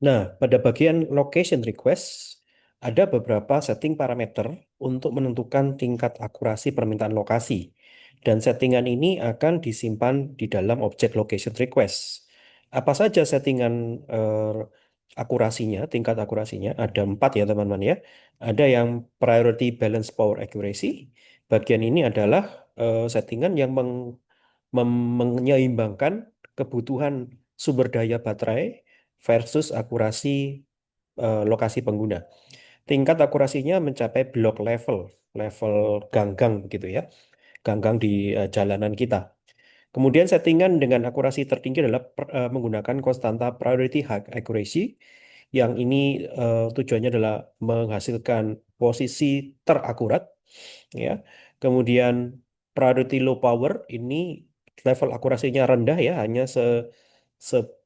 Nah, pada bagian location request, ada beberapa setting parameter untuk menentukan tingkat akurasi permintaan lokasi. Dan settingan ini akan disimpan di dalam objek location request. Apa saja settingan akurasinya, tingkat akurasinya? Ada 4 ya teman-teman ya. Ada yang priority balance power accuracy. Bagian ini adalah settingan yang menyeimbangkan kebutuhan sumber daya baterai versus akurasi lokasi pengguna. Tingkat akurasinya mencapai block level, level ganggang begitu ya, ganggang di jalanan kita. Kemudian settingan dengan akurasi tertinggi adalah menggunakan konstanta priority high accuracy, yang ini tujuannya adalah menghasilkan posisi terakurat ya. Kemudian priority low power ini level akurasinya rendah ya, hanya se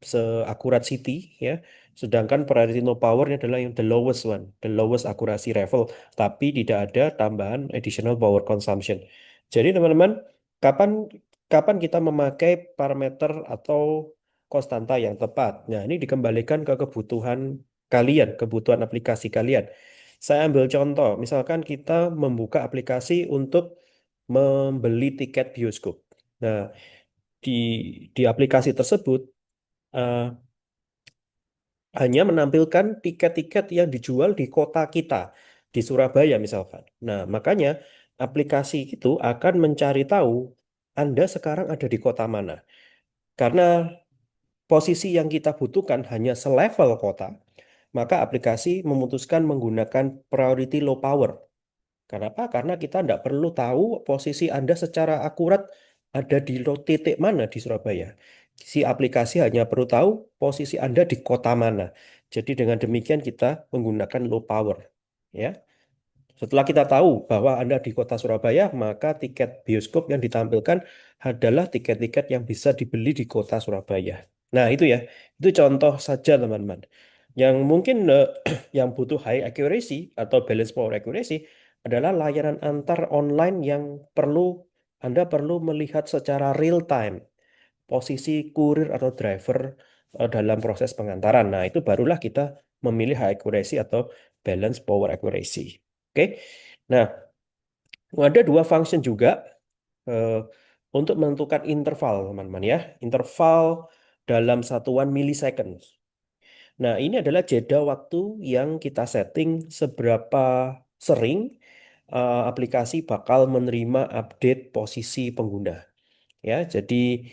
seakurat city ya. Sedangkan priority no power ini adalah yang the lowest one, the lowest accuracy level, tapi tidak ada tambahan additional power consumption. Jadi teman-teman, kapan kapan kita memakai parameter atau konstanta yang tepat? Nah, ini dikembalikan ke kebutuhan kalian, kebutuhan aplikasi kalian. Saya ambil contoh, misalkan kita membuka aplikasi untuk membeli tiket bioskop. Nah, di aplikasi tersebut eh, hanya menampilkan tiket-tiket yang dijual di kota kita, di Surabaya misalkan. Nah, makanya aplikasi itu akan mencari tahu Anda sekarang ada di kota mana. Karena posisi yang kita butuhkan hanya selevel kota, maka aplikasi memutuskan menggunakan priority low power. Kenapa? Karena kita tidak perlu tahu posisi Anda secara akurat ada di titik mana di Surabaya. Si aplikasi hanya perlu tahu posisi Anda di kota mana. Jadi dengan demikian kita menggunakan low power. Ya. Setelah kita tahu bahwa Anda di kota Surabaya, maka tiket bioskop yang ditampilkan adalah tiket-tiket yang bisa dibeli di kota Surabaya. Nah, itu ya. Itu contoh saja, teman-teman. Yang mungkin yang butuh high accuracy atau balance power accuracy adalah layanan antar online yang Anda perlu melihat secara real time posisi kurir atau driver dalam proses pengantaran. Nah, itu barulah kita memilih high accuracy atau balance power accuracy. Oke. Nah, ada dua function juga eh, untuk menentukan interval, teman-teman ya. Interval dalam satuan millisecond. Nah, ini adalah jeda waktu yang kita setting seberapa sering aplikasi bakal menerima update posisi pengguna. Ya, jadi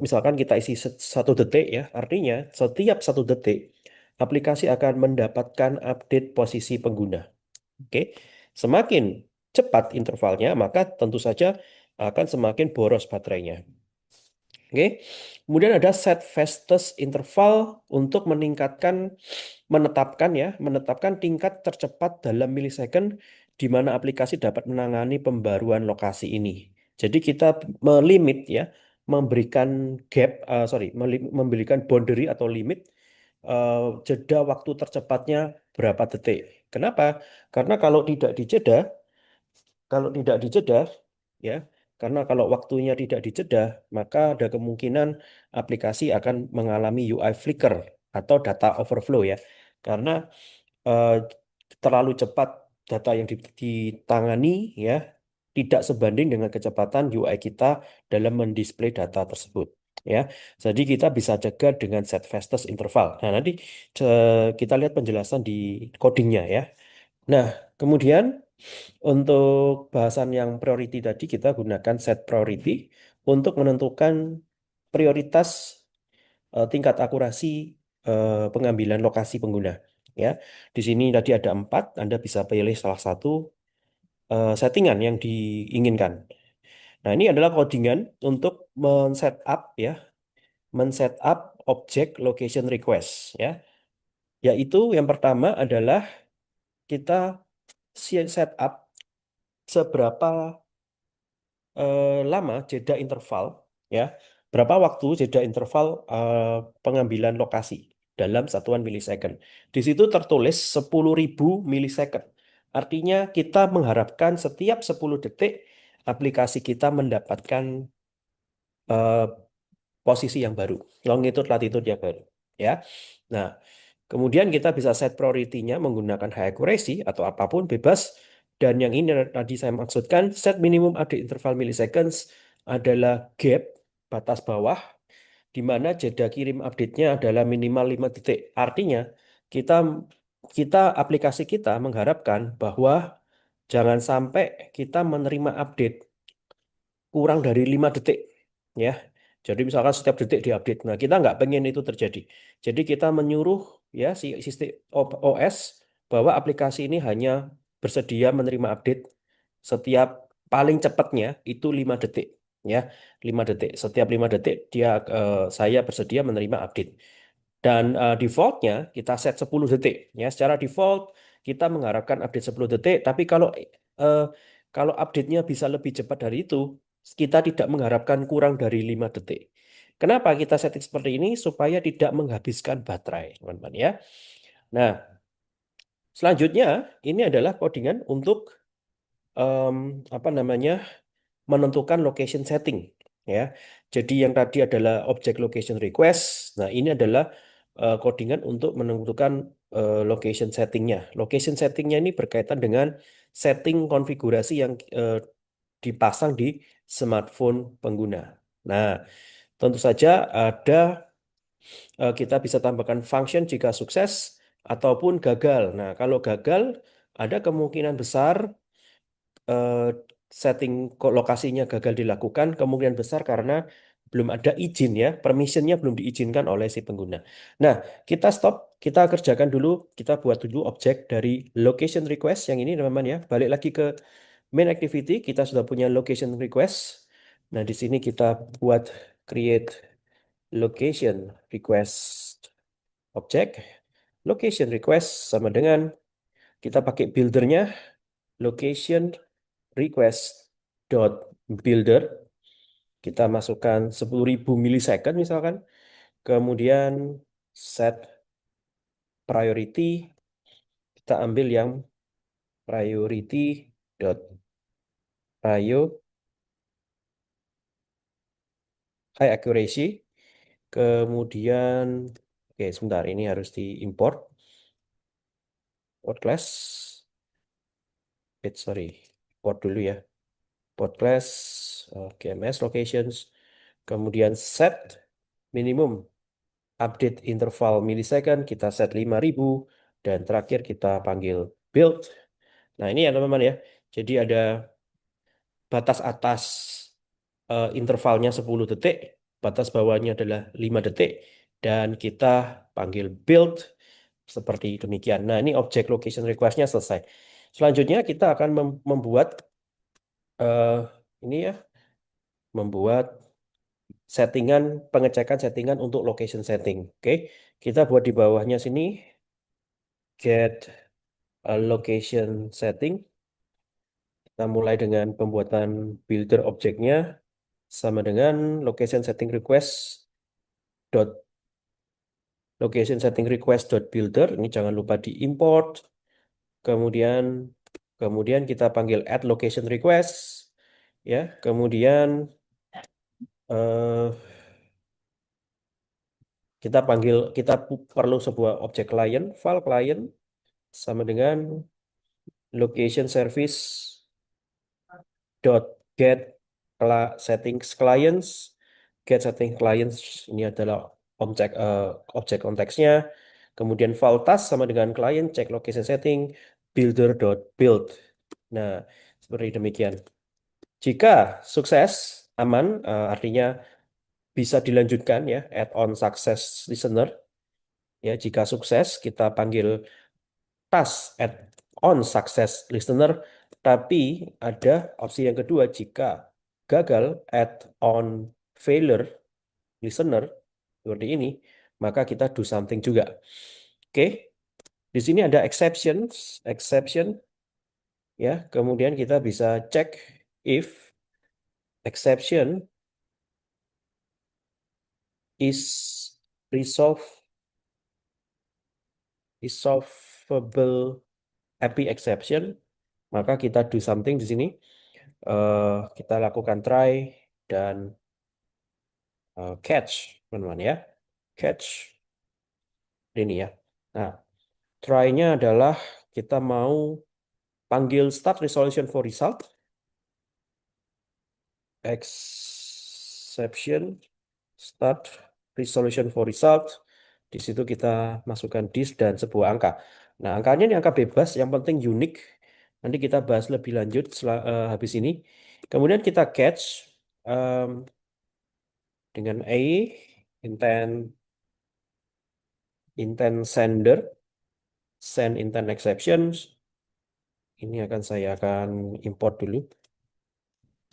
misalkan kita isi 1 detik ya, artinya setiap 1 detik aplikasi akan mendapatkan update posisi pengguna. Oke, semakin cepat intervalnya, maka tentu saja akan semakin boros baterainya. Oke, kemudian ada set fastest interval untuk menetapkan tingkat tercepat dalam milisecond di mana aplikasi dapat menangani pembaruan lokasi ini. Jadi kita melimit ya, memberikan memberikan boundary atau limit eh, jeda waktu tercepatnya berapa detik. Kenapa? Karena kalau tidak dijeda, ya, karena kalau waktunya tidak dijeda, maka ada kemungkinan aplikasi akan mengalami UI flicker atau data overflow ya, karena eh, terlalu cepat data yang ditangani ya, tidak sebanding dengan kecepatan UI kita dalam mendisplay data tersebut. Ya, jadi kita bisa cegah dengan set fastest interval. Nah, nanti kita lihat penjelasan di codingnya ya. Nah, kemudian untuk bahasan yang priority tadi kita gunakan set priority untuk menentukan prioritas tingkat akurasi pengambilan lokasi pengguna. Ya, di sini tadi ada 4, Anda bisa pilih salah satu settingan yang diinginkan. Nah, ini adalah codingan untuk men-setup object location request ya. Yaitu yang pertama adalah kita setup seberapa lama jeda interval ya, berapa waktu jeda interval pengambilan lokasi dalam satuan milisecond. Di situ tertulis 10.000 milisecond. Artinya kita mengharapkan setiap 10 detik aplikasi kita mendapatkan eh, posisi yang baru, longitude latitude yang baru ya. Nah, Kemudian kita bisa set priority-nya menggunakan high accuracy atau apapun bebas. Dan yang ini tadi saya maksudkan set minimum update interval milliseconds adalah gap batas bawah di mana jeda kirim update-nya adalah minimal 5 detik. Artinya kita kita aplikasi kita mengharapkan bahwa jangan sampai kita menerima update kurang dari 5 detik ya. Jadi misalkan setiap detik diupdate. Nah, kita nggak pengen itu terjadi. Jadi kita menyuruh ya si sistem OS bahwa aplikasi ini hanya bersedia menerima update setiap paling cepatnya itu 5 detik ya. 5 detik. Setiap 5 detik saya bersedia menerima update. Dan defaultnya kita set 10 detik. Ya, secara default kita mengharapkan update 10 detik, tapi eh, kalau update-nya bisa lebih cepat dari itu, kita tidak mengharapkan kurang dari 5 detik. Kenapa kita setting seperti ini? Supaya tidak menghabiskan baterai, teman-teman ya. Nah, selanjutnya ini adalah codingan untuk em, apa namanya? Menentukan location setting ya. Jadi yang tadi adalah object location request. Nah, ini adalah codingan untuk menentukan location settingnya. Location settingnya ini berkaitan dengan setting konfigurasi yang dipasang di smartphone pengguna. Nah, tentu saja kita bisa tambahkan function jika sukses ataupun gagal. Nah, kalau gagal ada kemungkinan besar eh, setting lokasinya gagal dilakukan, kemungkinan besar karena belum ada izin ya, permissionnya belum diizinkan oleh si pengguna. Nah, kita stop, kita kerjakan dulu, kita buat dulu objek dari location request yang ini teman-teman ya. Balik lagi ke main activity, kita sudah punya location request. Nah, di sini kita buat create location request object. Location request sama dengan kita pakai buildernya location request dot builder, kita masukkan 10.000 milisecond misalkan, kemudian set priority, kita ambil yang priority dot prio high accuracy, kemudian oke sebentar ini harus diimport port class, sorry, import dulu ya, port class, KMS locations, kemudian set minimum update interval millisecond kita set 5.000 dan terakhir kita panggil build. Nah, ini ya teman-teman ya. Jadi ada batas atas intervalnya 10 detik, batas bawahnya adalah 5 detik dan kita panggil build seperti demikian. Nah, ini object location request-nya selesai. Selanjutnya kita akan membuat eh, ini ya, membuat pengecekan settingan untuk location setting. Oke, kita buat di bawahnya sini get location setting. Kita mulai dengan pembuatan builder objeknya sama dengan location setting request dot location setting request dot builder. Ini jangan lupa diimport. Kemudian kemudian kita panggil add location request ya. Kemudian eh, kita perlu sebuah objek client, file client sama dengan location service dot get settings clients. Get setting clients ini adalah objek konteksnya. Kemudian file task sama dengan client check location setting builder dot build. Nah, seperti demikian. Jika sukses aman, artinya bisa dilanjutkan ya add on success listener. Ya, jika sukses kita panggil task add on success listener, tapi ada opsi yang kedua jika gagal add on failure listener seperti ini, maka kita do something juga. Oke, di sini ada exception ya. Kemudian kita bisa cek if exception is resolve resolvable API exception, maka kita do something di sini. Kita lakukan try dan catch, teman-teman ya. Catch ini ya. Nah, try-nya adalah kita mau panggil start resolution for result, exception, start resolution for result. Di situ kita masukkan dis dan sebuah angka. Nah, angkanya ini angka bebas, yang penting unik. Nanti kita bahas lebih lanjut setelah habis ini. Kemudian kita catch em, dengan intent intent sender, send intent exceptions. Ini saya akan import dulu.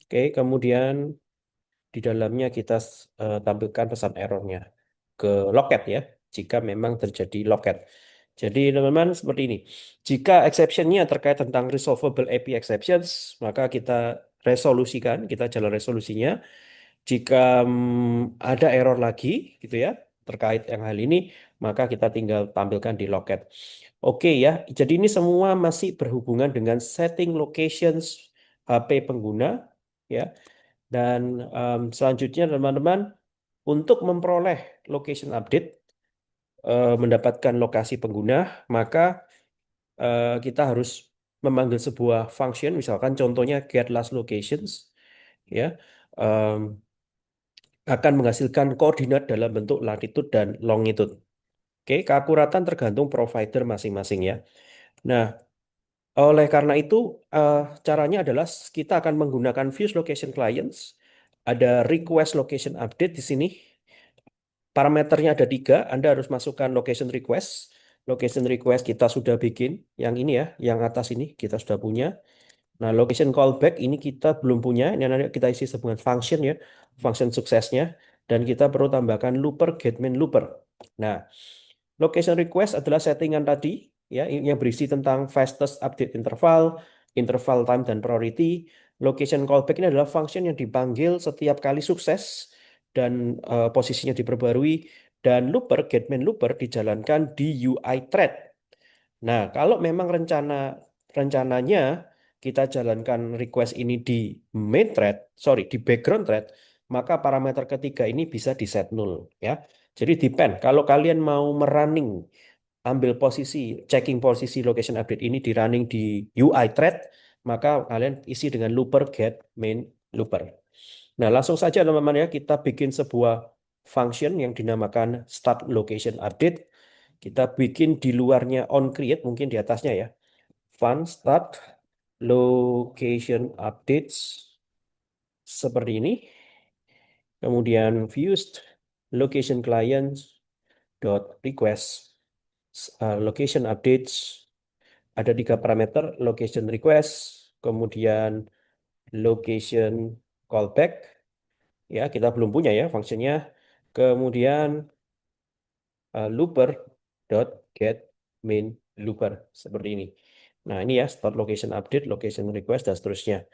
Oke, kemudian di dalamnya kita tampilkan pesan errornya ke loket ya, jika memang terjadi loket. Jadi teman-teman seperti ini. Jika exceptionnya terkait tentang resolvable API exceptions, maka kita resolusikan, kita jalan resolusinya. Jika ada error lagi gitu ya terkait yang hal ini, maka kita tinggal tampilkan di loket. Oke ya, jadi ini semua masih berhubungan dengan setting locations HP pengguna ya. Dan selanjutnya teman-teman, untuk memperoleh location update, mendapatkan lokasi pengguna, maka kita harus memanggil sebuah function, misalkan contohnya get last locations, ya, em, akan menghasilkan koordinat dalam bentuk latitude dan longitude. Oke, keakuratan tergantung provider masing-masing ya. Nah, oleh karena itu, eh, caranya adalah kita akan menggunakan views location clients. Ada request location update di sini. Parameternya ada tiga. Anda harus masukkan location request. Location request kita sudah bikin. Yang ini ya, yang atas ini kita sudah punya. Nah, location callback ini kita belum punya. Ini nanti kita isi sebuah function ya, function suksesnya. Dan kita perlu tambahkan looper, get main looper. Nah, location request adalah settingan tadi ya, yang berisi tentang fastest update interval, interval time dan priority. Location callback ini adalah function yang dipanggil setiap kali sukses dan posisinya diperbarui, dan looper, get main looper dijalankan di UI thread. Nah, kalau memang rencananya kita jalankan request ini di main thread, sorry, di background thread, maka parameter ketiga ini bisa di set null ya. Jadi depend, kalau kalian mau merunning, ambil posisi, checking posisi location update ini di running di UI thread, maka kalian isi dengan looper get main looper. Nah, langsung saja teman-teman ya, kita bikin sebuah function yang dinamakan start location update. Kita bikin di luarnya on create, mungkin di atasnya ya. Fun start location updates seperti ini. Kemudian views location clients dot request location updates, ada tiga parameter: location request, kemudian location callback ya, kita belum punya ya fungsinya, kemudian looper dot get main looper seperti ini. Nah, ini ya start location update, location request dan seterusnya.